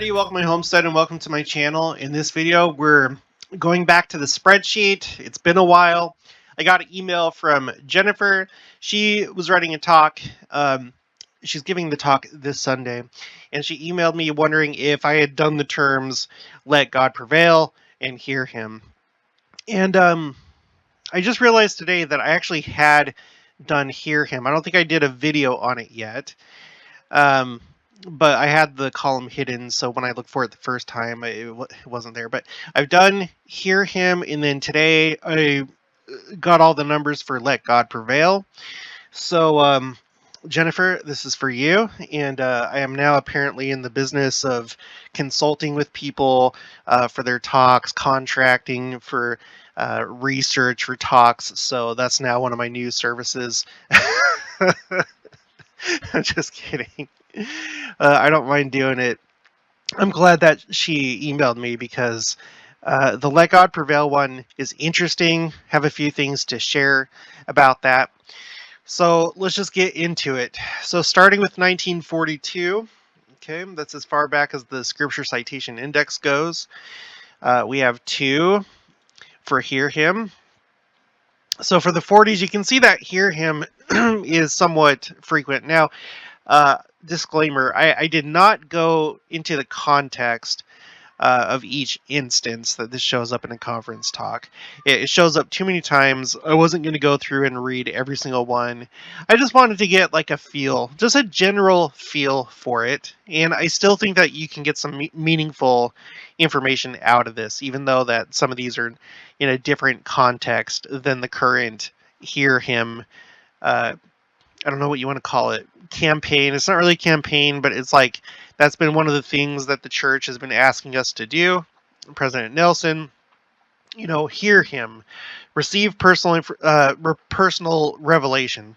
everybody, welcome to my homestead and welcome to my channel. In this video, we're going back to the spreadsheet. It's been a while. I got an email from Jennifer. She was writing a talk. She's giving the talk this Sunday, and she emailed me wondering if I had done the terms "Let God Prevail" and "Hear Him." And I just realized today that I actually had done "Hear Him." I don't think I did a video on it yet. But I had the column hidden, so when I looked for it the first time, it wasn't there. But I've done Hear Him, and then today I got all the numbers for Let God Prevail. So, Jennifer, this is for you, and I am now apparently in the business of consulting with people for their talks, contracting for research for talks, so that's now one of my new services. I'm just kidding. I don't mind doing it. I'm glad that she emailed me because the Let God Prevail one is interesting. Have a few things to share about that. So let's just get into it. So starting with 1942, okay, that's as far back as the Scripture Citation Index goes. We have 2 for Hear Him. So for the 40s, you can see that Hear Him is somewhat frequent. Now, disclaimer, I did not go into the context of each instance that this shows up in a conference talk. It shows up too many times. I wasn't going to go through and read every single one. I just wanted to get like a feel, just a general feel for it. And I still think that you can get some meaningful information out of this, even though that some of these are in a different context than the current Hear Him I don't know what you want to call it, campaign. It's not really a campaign, but it's like that's been one of the things that the church has been asking us to do. President Nelson, hear him, receive personal revelation,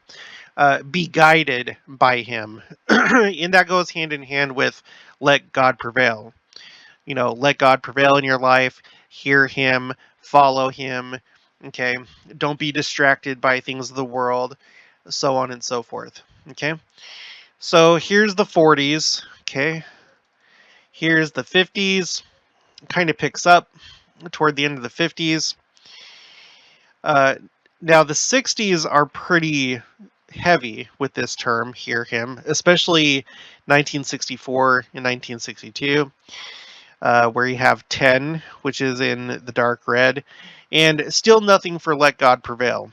be guided by him, and that goes hand in hand with let God prevail. Let God prevail in your life. Hear him, follow him. Okay, don't be distracted by things of the world, so on and so forth. Okay, so here's the 40s. Okay, here's the 50s. Kind of picks up toward the end of the 50s. Now the 60s are pretty heavy with this term, hear him, especially 1964 and 1962. Where you have 10, which is in the dark red, and still nothing for Let God Prevail,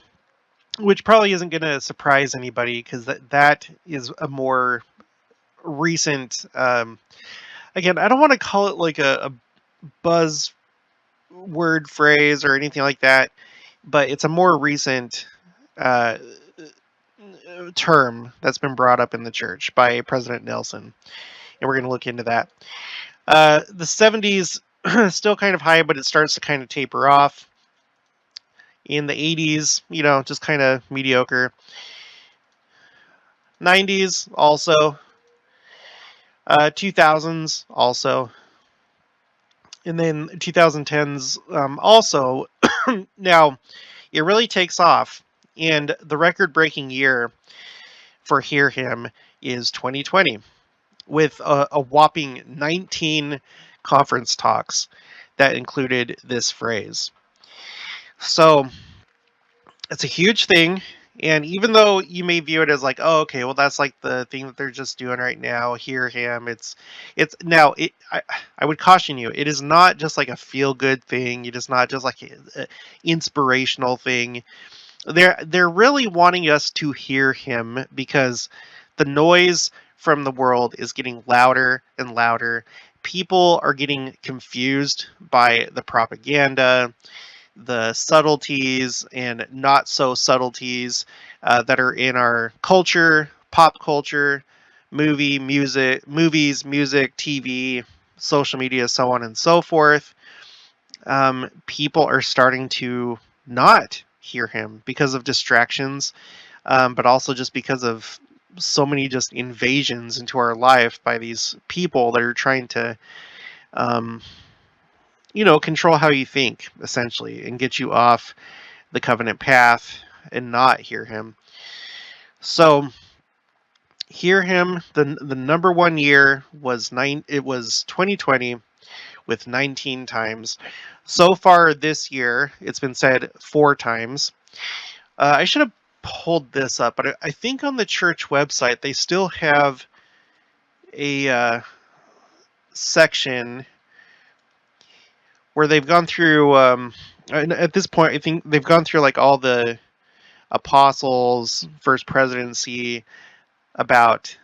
which probably isn't going to surprise anybody because that is a more recent. Again, I don't want to call it like a buzz word phrase or anything like that, but it's a more recent term that's been brought up in the church by President Nelson, and we're going to look into that. The 70s still kind of high, but it starts to kind of taper off. In the 80s, just kind of mediocre. 90s also. 2000s also. And then 2010s also. Now, it really takes off. And the record-breaking year for Hear Him is 2020, with a whopping 19 conference talks that included this phrase. So it's a huge thing, and even though you may view it as like, oh, okay, well, that's like the thing that they're just doing right now, hear him, it's now it I would caution you, it is not just like a feel good thing, it is not just like an inspirational thing. They're really wanting us to hear him because the noise from the world is getting louder and louder. People are getting confused by the propaganda, the subtleties and not so subtleties that are in our culture, pop culture, movies, music, TV, social media, so on and so forth. People are starting to not hear him because of distractions, but also just because of so many just invasions into our life by these people that are trying to control how you think, essentially, and get you off the covenant path and not hear him. So hear him. The number one year was it was 2020 with 19 times. So far this year, it's been said 4 times. I should have pulled this up, but I think on the church website they still have a section where they've gone through. And at this point, I think they've gone through like all the apostles, first presidency, about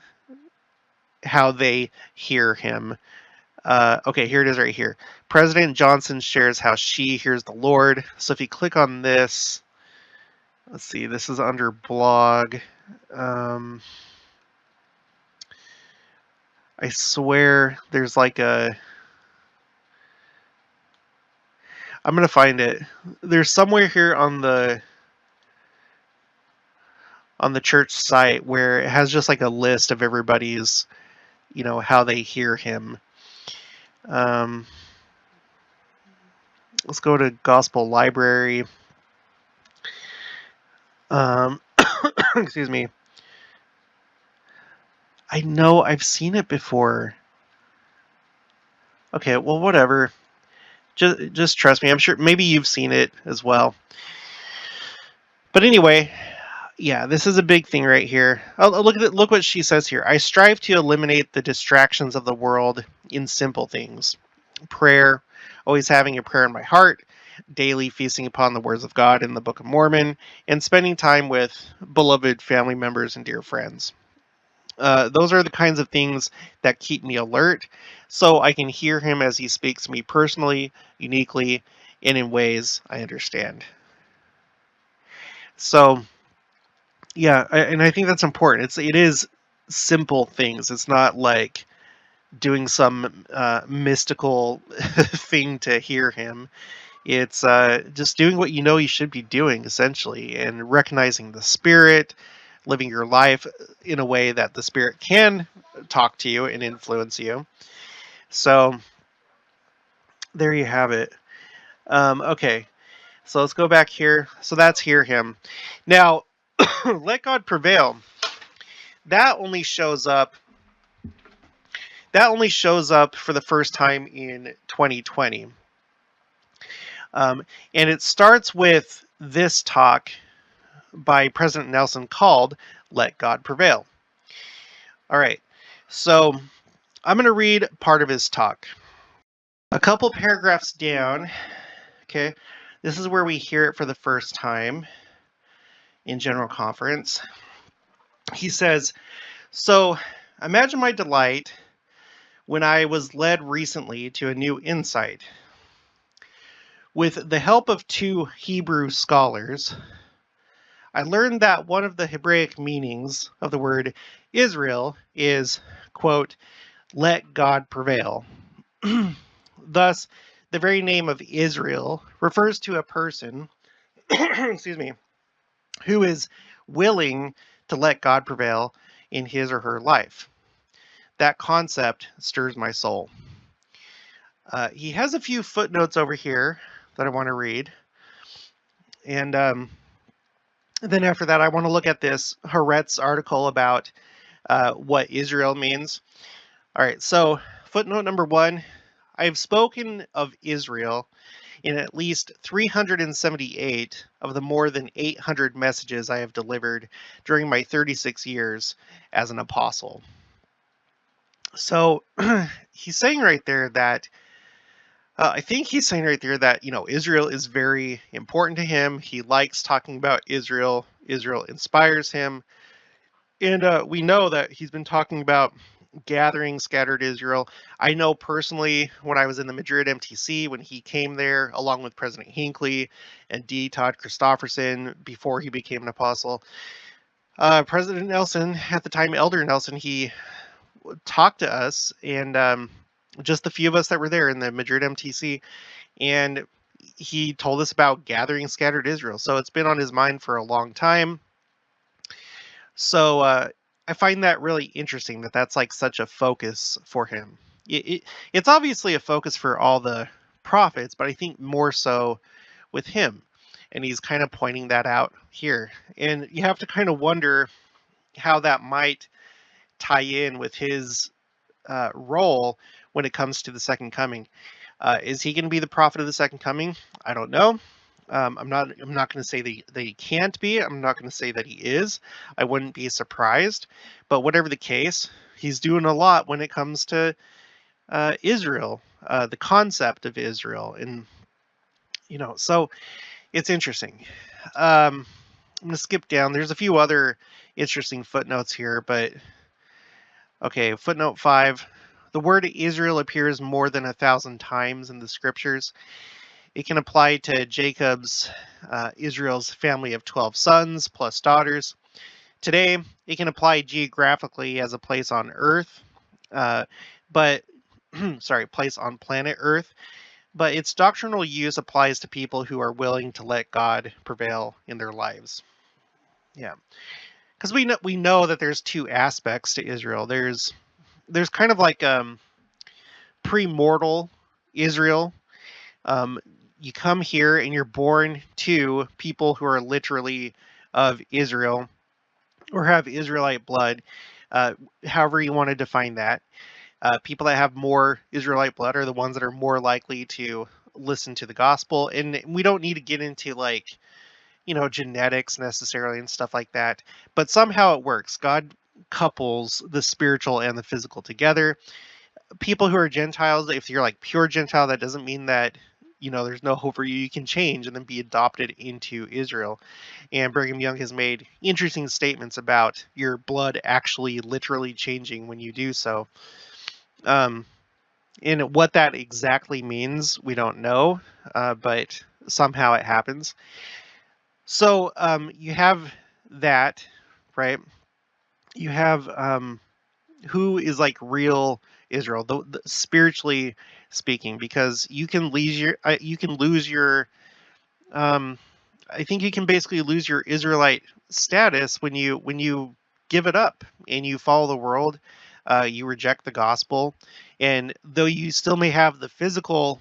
how they hear him. Okay, here it is right here. President Johnson shares how she hears the Lord. So if you click on this, let's see, this is under blog. Um, I swear there's like a. I'm gonna find it. There's somewhere here on the church site where it has just like a list of everybody's, how they hear him. Um, let's go to Gospel Library. Excuse me. I know I've seen it before. Okay, well, whatever. Just trust me. I'm sure maybe you've seen it as well. But anyway, yeah, this is a big thing right here. Oh, look at it. Look what she says here. I strive to eliminate the distractions of the world in simple things. Prayer, always having a prayer in my heart, daily feasting upon the words of God in the Book of Mormon, and spending time with beloved family members and dear friends. Those are the kinds of things that keep me alert, so I can hear him as he speaks to me personally, uniquely, and in ways I understand. So, yeah, and I think that's important. It is simple things. It's not like doing some mystical thing to hear him. It's just doing what you know you should be doing, essentially, and recognizing the Spirit, living your life in a way that the Spirit can talk to you and influence you. So there you have it. Okay, so let's go back here. So that's hear him. Now, let God prevail. That only shows up. That only shows up for the first time in 2020. And it starts with this talk by President Nelson called Let God Prevail. All right, so I'm going to read part of his talk. A couple paragraphs down, okay, this is where we hear it for the first time in General Conference. He says, so imagine my delight when I was led recently to a new insight. With the help of 2 Hebrew scholars, I learned that one of the Hebraic meanings of the word Israel is, quote, let God prevail. Thus, the very name of Israel refers to a person, excuse me, who is willing to let God prevail in his or her life. That concept stirs my soul. He has a few footnotes over here that I want to read. And then after that, I want to look at this Haaretz article about what Israel means. All right, so footnote number 1, I have spoken of Israel in at least 378 of the more than 800 messages I have delivered during my 36 years as an apostle. So he's saying right there that I think he's saying right there that, Israel is very important to him. He likes talking about Israel. Israel inspires him. And we know that he's been talking about gathering scattered Israel. I know personally when I was in the Madrid MTC, when he came there along with President Hinckley and D. Todd Christofferson before he became an apostle, President Nelson, at the time Elder Nelson, he talked to us and just the few of us that were there in the Madrid MTC, and he told us about gathering scattered Israel. So it's been on his mind for a long time. So I find that really interesting that that's like such a focus for him. It's obviously a focus for all the prophets, but I think more so with him. And he's kind of pointing that out here. And you have to kind of wonder how that might tie in with his role when it comes to the second coming. Is he going to be the prophet of the second coming? I don't know. I'm not. I'm not going to say that he can't be. I'm not going to say that he is. I wouldn't be surprised. But whatever the case, he's doing a lot when it comes to Israel, the concept of Israel, and so it's interesting. I'm going to skip down. There's a few other interesting footnotes here, but okay. Footnote 5. The word Israel appears more than 1,000 times in the scriptures. It can apply to Jacob's, Israel's family of 12 sons plus daughters. Today, it can apply geographically as a place on Earth, but place on planet Earth. But its doctrinal use applies to people who are willing to let God prevail in their lives. Yeah, because we know that there's two aspects to Israel. There's kind of like pre-mortal Israel. Um, you come here and you're born to people who are literally of Israel or have Israelite blood, however you want to define that. People that have more Israelite blood are the ones that are more likely to listen to the gospel. And we don't need to get into genetics necessarily and stuff like that. But somehow it works. God couples the spiritual and the physical together. People who are Gentiles, if you're like pure Gentile, that doesn't mean that there's no hope for you. You can change and then be adopted into Israel. And Brigham Young has made interesting statements about your blood actually literally changing when you do so. And what that exactly means, we don't know, but somehow it happens. So you have that, right? You have who is like real Israel, the spiritually speaking, because you can lose your I think you can basically lose your Israelite status when you give it up and you follow the world. You reject the gospel, and though you still may have the physical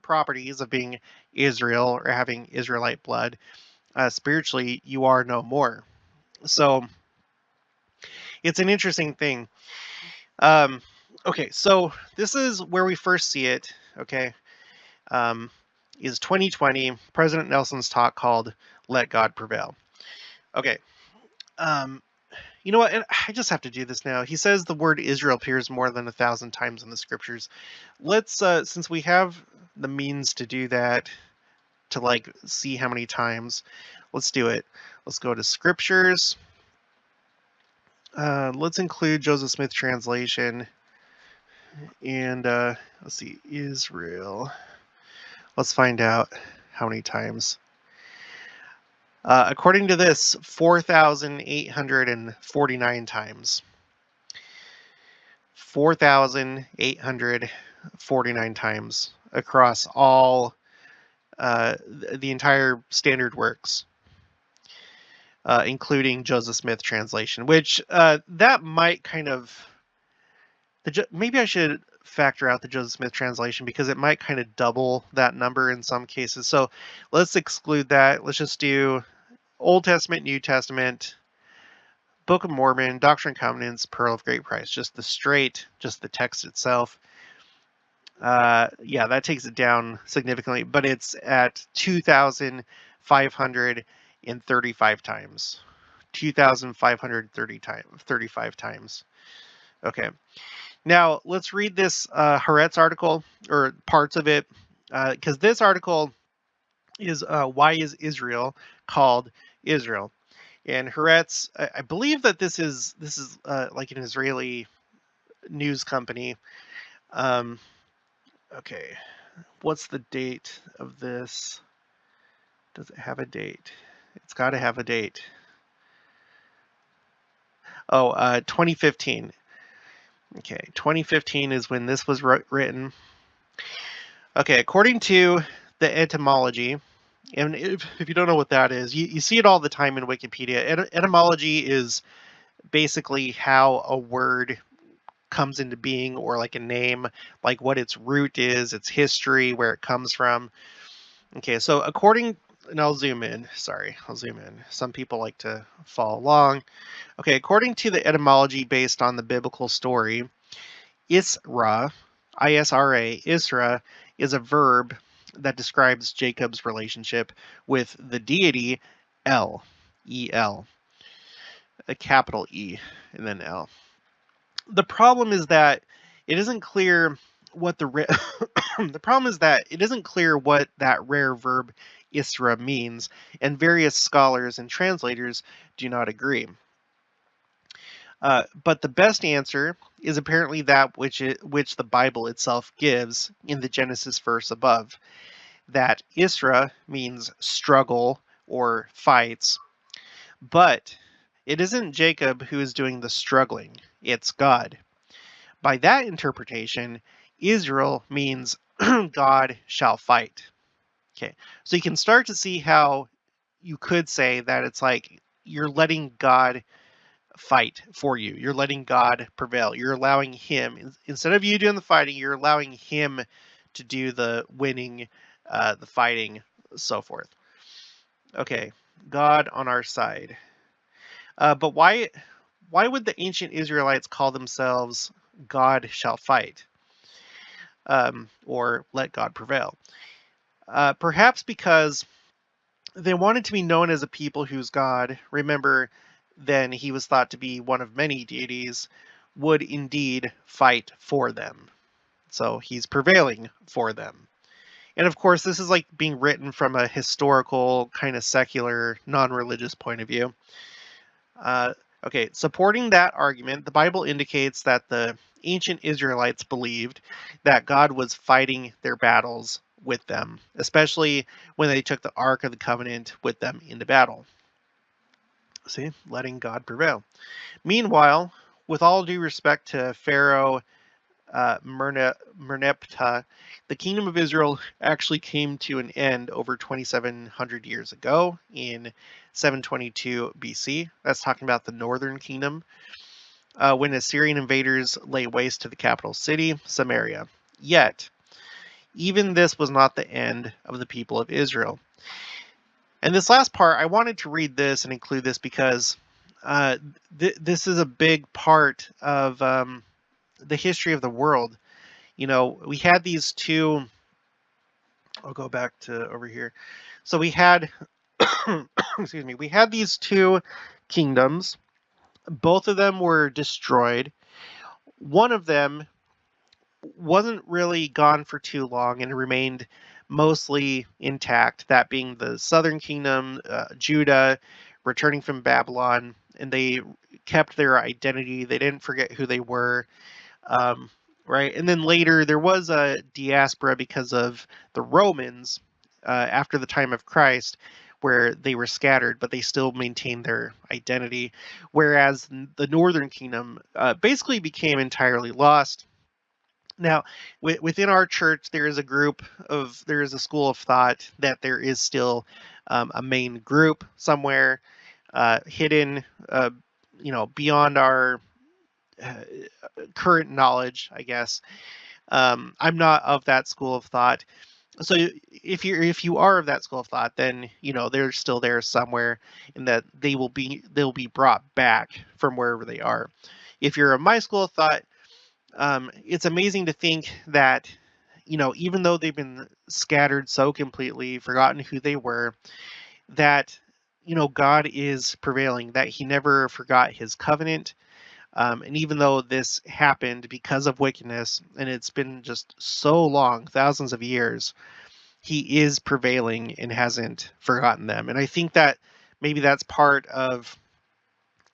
properties of being Israel or having Israelite blood, spiritually you are no more. So it's an interesting thing. Um, okay, so this is where we first see it. Okay, um, is 2020 President Nelson's talk called "Let God Prevail." Okay, um, you know what? And I just have to do this now. He says the word Israel appears more than 1,000 times in the scriptures. Let's, since we have the means to do that, to like see how many times, let's do it. Let's go to scriptures. Let's include Joseph Smith translation. And let's see, Israel. Let's find out how many times. According to this, 4,849 times. 4,849 times across all the entire standard works, including Joseph Smith translation, which that might kind of maybe I should factor out the Joseph Smith translation because it might kind of double that number in some cases. So let's exclude that. Let's just do Old Testament, New Testament, Book of Mormon, Doctrine and Covenants, Pearl of Great Price, just the text itself. Yeah, that takes it down significantly, but it's at 2,535 times. 2,535 times. Okay. Now, let's read this Haaretz article, or parts of it, because this article is Why is Israel called Israel? And Haaretz, I believe that this is like an Israeli news company. Okay, what's the date of this? Does it have a date? It's got to have a date. Oh, 2015. Okay, 2015 is when this was written. Okay, according to the etymology, and if you don't know what that is, you see it all the time in Wikipedia. Etymology is basically how a word comes into being, or like a name, like what its root is, its history, where it comes from. Okay, so according and I'll zoom in. Sorry, I'll zoom in. Some people like to follow along. Okay, according to the etymology based on the biblical story, Isra, I-S-R-A, Isra is a verb that describes Jacob's relationship with the deity El, E-L, a capital E, and then L. The problem is that it isn't clear what the problem is that it isn't clear what that rare verb Isra means, and various scholars and translators do not agree. But the best answer is apparently that which the Bible itself gives in the Genesis verse above, that Isra means struggle or fights, but it isn't Jacob who is doing the struggling, it's God. By that interpretation, Israel means God shall fight. Okay, so you can start to see how you could say that it's like you're letting God fight for you. You're letting God prevail. You're allowing Him, instead of you doing the fighting, you're allowing Him to do the winning, the fighting, so forth. Okay, God on our side. But why would the ancient Israelites call themselves God shall fight, or let God prevail? Perhaps because they wanted to be known as a people whose God, remember, then he was thought to be one of many deities, would indeed fight for them. So he's prevailing for them. And of course, this is like being written from a historical, kind of secular, non religious point of view. Okay, supporting that argument, the Bible indicates that the ancient Israelites believed that God was fighting their battles with them, especially when they took the Ark of the Covenant with them into battle. See, letting God prevail. Meanwhile, with all due respect to Pharaoh Merneptah, the kingdom of Israel actually came to an end over 2,700 years ago in 722 BC. That's talking about the northern kingdom, when Assyrian invaders lay waste to the capital city, Samaria. Yet, even this was not the end of the people of Israel. And this last part, I wanted to read this and include this because this is a big part of the history of the world. You know, we had these two. I'll go back to over here. So we had, excuse me, we had these two kingdoms. Both of them were destroyed. One of them wasn't really gone for too long and remained mostly intact, that being the southern kingdom, Judah, returning from Babylon, and they kept their identity. They didn't forget who they were. Um, right? And then later there was a diaspora because of the Romans after the time of Christ, where they were scattered, but they still maintained their identity. Whereas the northern kingdom basically became entirely lost. Now, within our church, there is a school of thought that there is still a main group somewhere hidden, beyond our uh, current knowledge, I guess. I'm not of that school of thought. So if you are of that school of thought, then they're still there somewhere, and that they'll be brought back from wherever they are. If you're of my school of thought, it's amazing to think that even though they've been scattered so completely, forgotten who they were, that God is prevailing, that He never forgot His covenant. And even though this happened because of wickedness, and it's been just so long, thousands of years, He is prevailing and hasn't forgotten them. And I think that maybe that's part of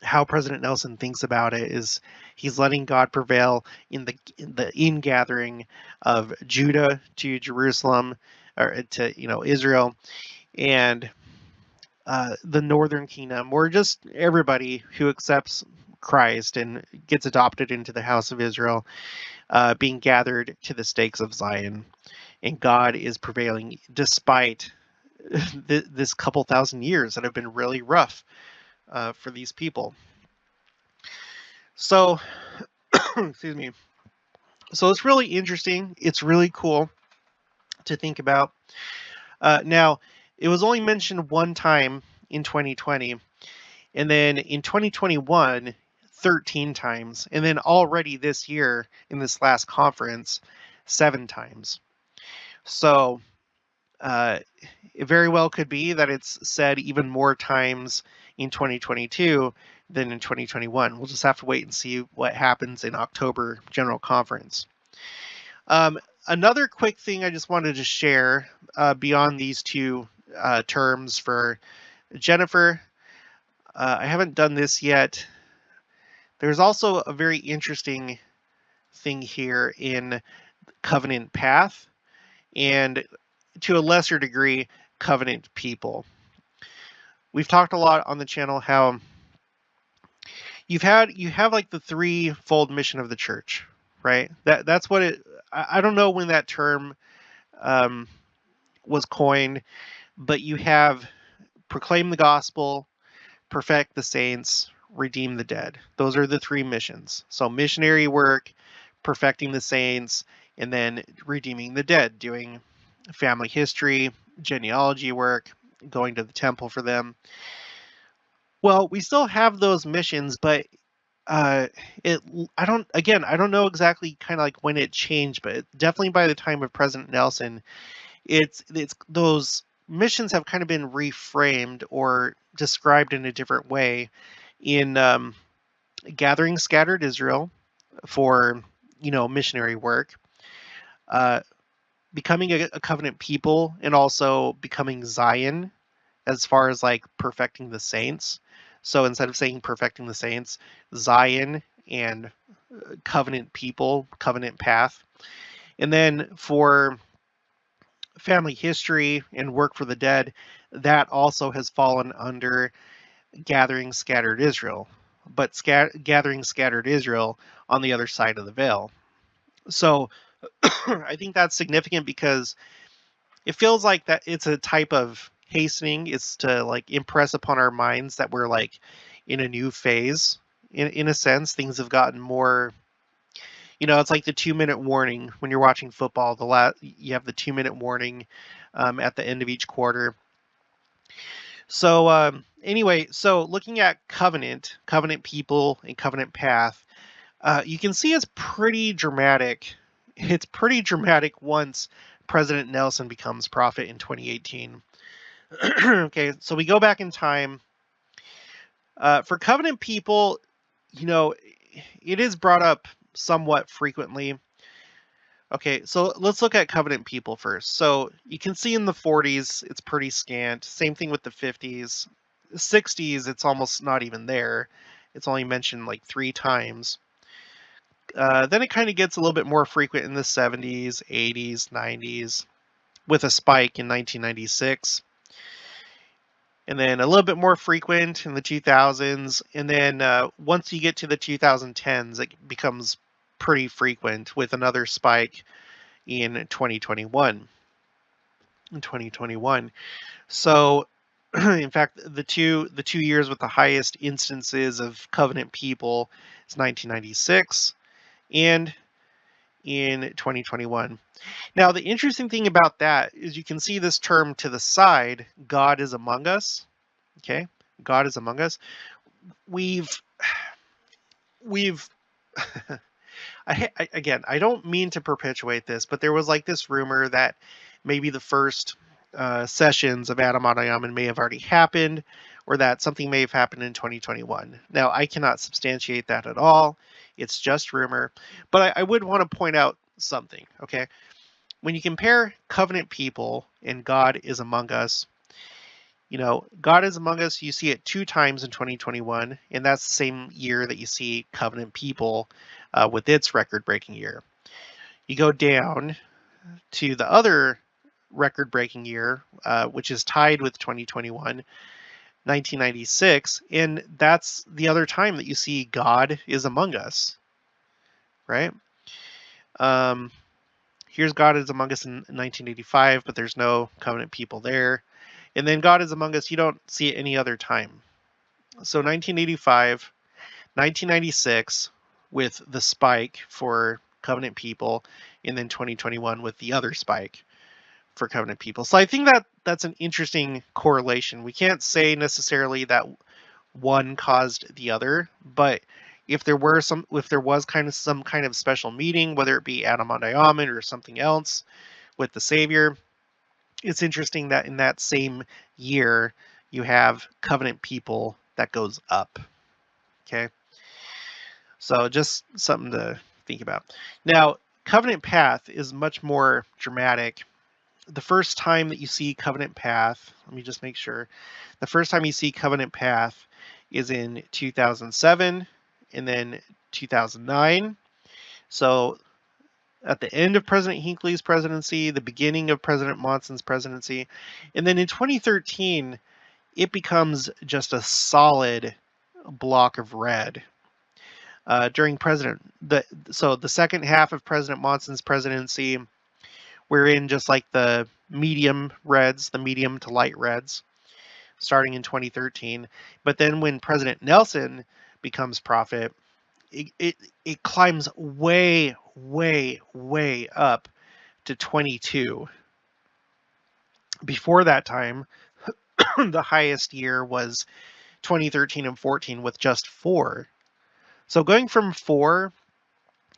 how President Nelson thinks about it, is he's letting God prevail in the ingathering of Judah to Jerusalem, or to Israel, and the northern kingdom, or just everybody who accepts Christ and gets adopted into the house of Israel, being gathered to the stakes of Zion, and God is prevailing despite this couple thousand years that have been really rough for these people. So, excuse me. So it's really interesting. It's really cool to think about. Now, it was only mentioned one time in 2020, and then in 2021, 13 times, and then already this year in this last conference, 7 times. So it very well could be that it's said even more times in 2022 than in 2021. We'll just have to wait and see what happens in October General Conference. Another quick thing I just wanted to share beyond these two terms for Jennifer. I haven't done this yet. There's also a very interesting thing here in covenant path, and to a lesser degree, covenant people. We've talked a lot on the channel how you have like the threefold mission of the church, right? That's what it. I don't know when that term was coined, but you have proclaim the gospel, perfect the saints, redeem the dead. Those are the three missions. So missionary work, perfecting the saints, and then redeeming the dead, doing family history, genealogy work, going to the temple for them. Well, we still have those missions, but I don't know exactly kind of like when it changed, but definitely by the time of President Nelson, it's those missions have kind of been reframed or described in a different way in gathering scattered Israel for missionary work, becoming a covenant people, and also becoming Zion as far as like perfecting the saints. So instead of saying perfecting the saints, Zion and covenant people, covenant path. And then for family history and work for the dead, that also has fallen under gathering scattered Israel, but gathering scattered Israel on the other side of the veil. So I think that's significant because it feels like that it's a type of hastening. It's to like impress upon our minds that we're like in a new phase. In a sense, things have gotten more. It's like the 2-minute warning when you're watching football. You have the 2-minute warning at the end of each quarter. So anyway, so looking at covenant people, and covenant path, you can see it's pretty dramatic. It's pretty dramatic once President Nelson becomes prophet in 2018. Okay, so we go back in time. For covenant people, it is brought up somewhat frequently. Okay, so let's look at covenant people first. So you can see in the 40s, it's pretty scant. Same thing with the 50s. 60s, it's almost not even there. It's only mentioned like 3 times. Then it kind of gets a little bit more frequent in the 70s, 80s, 90s, with a spike in 1996. And then a little bit more frequent in the 2000s. And then once you get to the 2010s, it becomes pretty frequent with another spike in 2021. So, in fact, the two years with the highest instances of covenant people is 1996 and in 2021. Now, the interesting thing about that is you can see this term to the side, God is among us. Okay, God is among us. We've again, I don't mean to perpetuate this, but there was like this rumor that maybe the first sessions of Adam Adayam may have already happened, or that something may have happened in 2021. Now, I cannot substantiate that at all. It's just rumor. But I would want to point out something, okay? When you compare covenant people and God is among us, God is among us, you see it 2 times in 2021, and that's the same year that you see covenant people with its record-breaking year. You go down to the other record-breaking year, which is tied with 2021, 1996, and that's the other time that you see God is among us, right? Here's God is among us in 1985, but there's no covenant people there. And then God is among us, you don't see it any other time. So 1985, 1996 with the spike for covenant people, and then 2021 with the other spike for covenant people. So I think that that's an interesting correlation. We can't say necessarily that one caused the other, but if there was kind of some kind of special meeting, whether it be Adam on Diamond or something else with the Savior, it's interesting that in that same year you have covenant people that goes up. Okay, so just something to think about. Now, covenant path is much more dramatic. The first time that you see covenant path, let me just make sure. The first time you see covenant path is in 2007 and then 2009. So at the end of President Hinckley's presidency, the beginning of President Monson's presidency, and then in 2013, it becomes just a solid block of red. During the second half of President Monson's presidency, we're in just like the medium reds, the medium to light reds, starting in 2013. But then when President Nelson becomes prophet, it climbs way, way, way up to 22. Before that time, the highest year was 2013 and 14 with just 4. So going from 4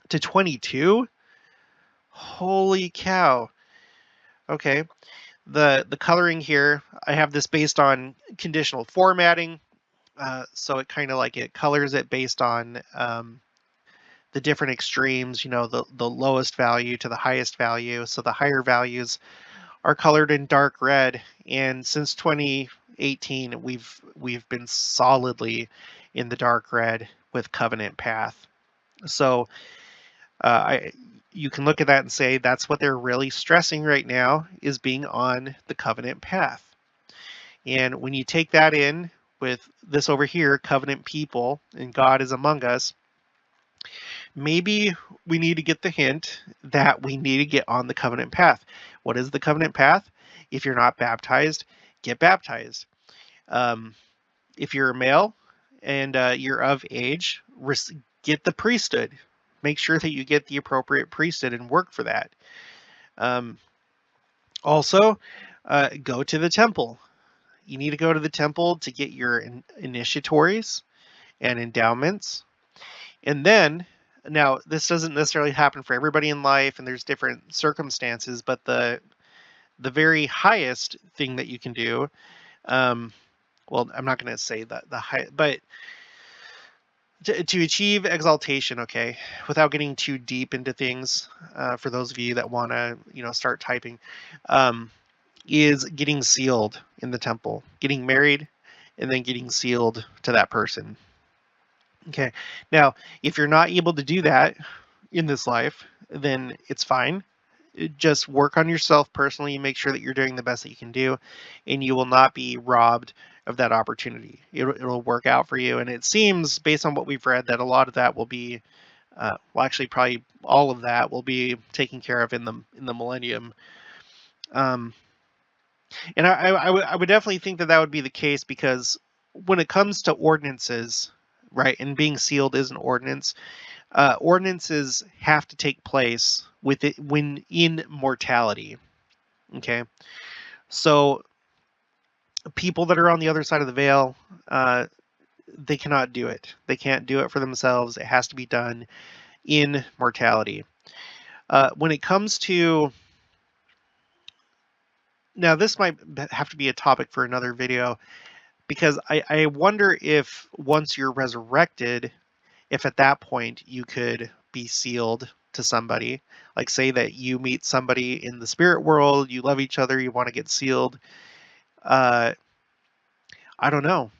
to 22, holy cow. Okay. The coloring here, I have this based on conditional formatting. So it kind of like it colors it based on the different extremes, the lowest value to the highest value. So the higher values are colored in dark red. And since 2018, we've been solidly in the dark red with covenant path. So you can look at that and say that's what they're really stressing right now, is being on the covenant path. And when you take that in with this over here, covenant people, and God is among us, maybe we need to get the hint that we need to get on the covenant path. What is the covenant path? If you're not baptized, get baptized. If you're a male and you're of age, get the priesthood. Make sure that you get the appropriate priesthood and work for that. Also, go to the temple. You need to go to the temple to get your initiatories and endowments. And then, now this doesn't necessarily happen for everybody in life, and there's different circumstances, but the very highest thing that you can do, well, I'm not going to say that the high, but to achieve exaltation, okay, without getting too deep into things, for those of you that want to, start typing, is getting sealed in the temple, getting married, and then getting sealed to that person. Okay, now, if you're not able to do that in this life, then it's fine. Just work on yourself personally, make sure that you're doing the best that you can do, and you will not be robbed of that opportunity. It'll work out for you, and it seems, based on what we've read, that a lot of that will be, well, actually, probably all of that will be taken care of in the millennium. And I would definitely think that would be the case, because when it comes to ordinances, right, and being sealed is an ordinance, ordinances have to take place with it when in mortality. Okay, so people that are on the other side of the veil, they cannot do it. They can't do it for themselves. It has to be done in mortality. When it comes to, now this might have to be a topic for another video, because I wonder if once you're resurrected, if at that point you could be sealed to somebody. Like, say that you meet somebody in the spirit world, you love each other, you want to get sealed. I don't know.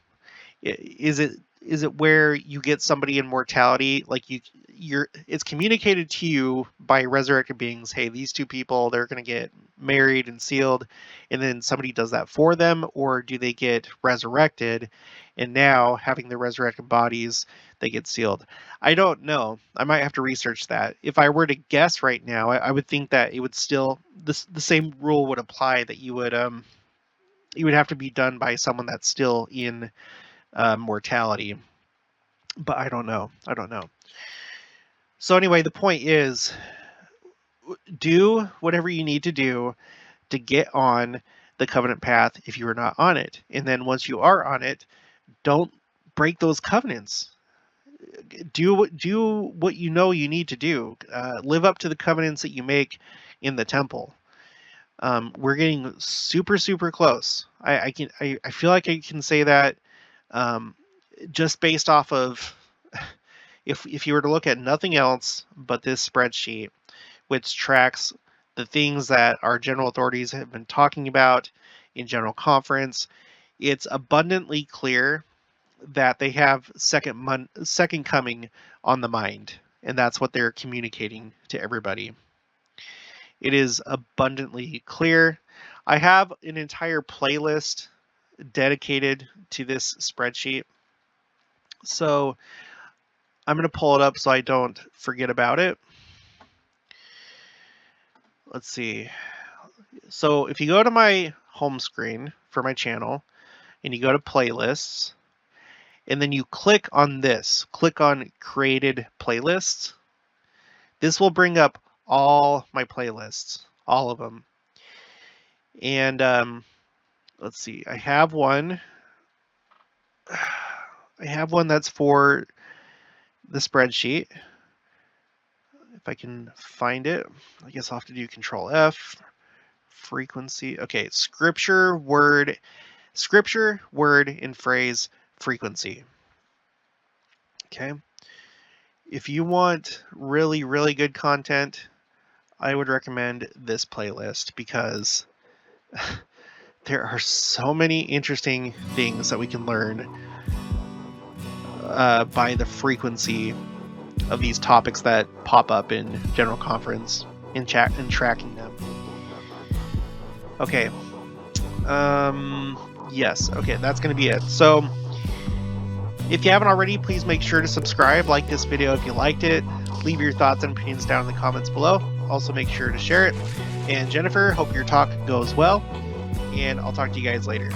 Is it where you get somebody in mortality, like it's communicated to you by resurrected beings, hey, these two people, they're going to get married and sealed, and then somebody does that for them? Or do they get resurrected, and now, having the resurrected bodies, they get sealed? I don't know. I might have to research that. If I were to guess right now, I would think that it would still, the same rule would apply, that you would have to be done by someone that's still in mortality. But I don't know. So anyway, the point is, do whatever you need to do to get on the covenant path if you are not on it. And then once you are on it, don't break those covenants. Do what you know you need to do. Live up to the covenants that you make in the temple. We're getting super close. I feel like I can say that just based off of if you were to look at nothing else but this spreadsheet, which tracks the things that our general authorities have been talking about in general conference, it's abundantly clear that they have second coming on the mind, and that's what they're communicating to everybody. It is abundantly clear. I have an entire playlist dedicated to this spreadsheet, so I'm going to pull it up so I don't forget about it. Let's see. So if you go to my home screen for my channel and you go to playlists, and then you click on this, click on created playlists, this will bring up all my playlists, all of them. And let's see, I have one that's for the spreadsheet. If I can find it, I guess I'll have to do Control F. Frequency. Okay, scripture, word, and phrase frequency. Okay. If you want really good content, I would recommend this playlist because there are so many interesting things that we can learn by the frequency of these topics that pop up in general conference in chat and tracking them. Okay. Yes. Okay, that's going to be it. So if you haven't already, please make sure to subscribe, like this video if you liked it, leave your thoughts and opinions down in the comments below. Also make sure to share it. And Jennifer, hope your talk goes well, and I'll talk to you guys later.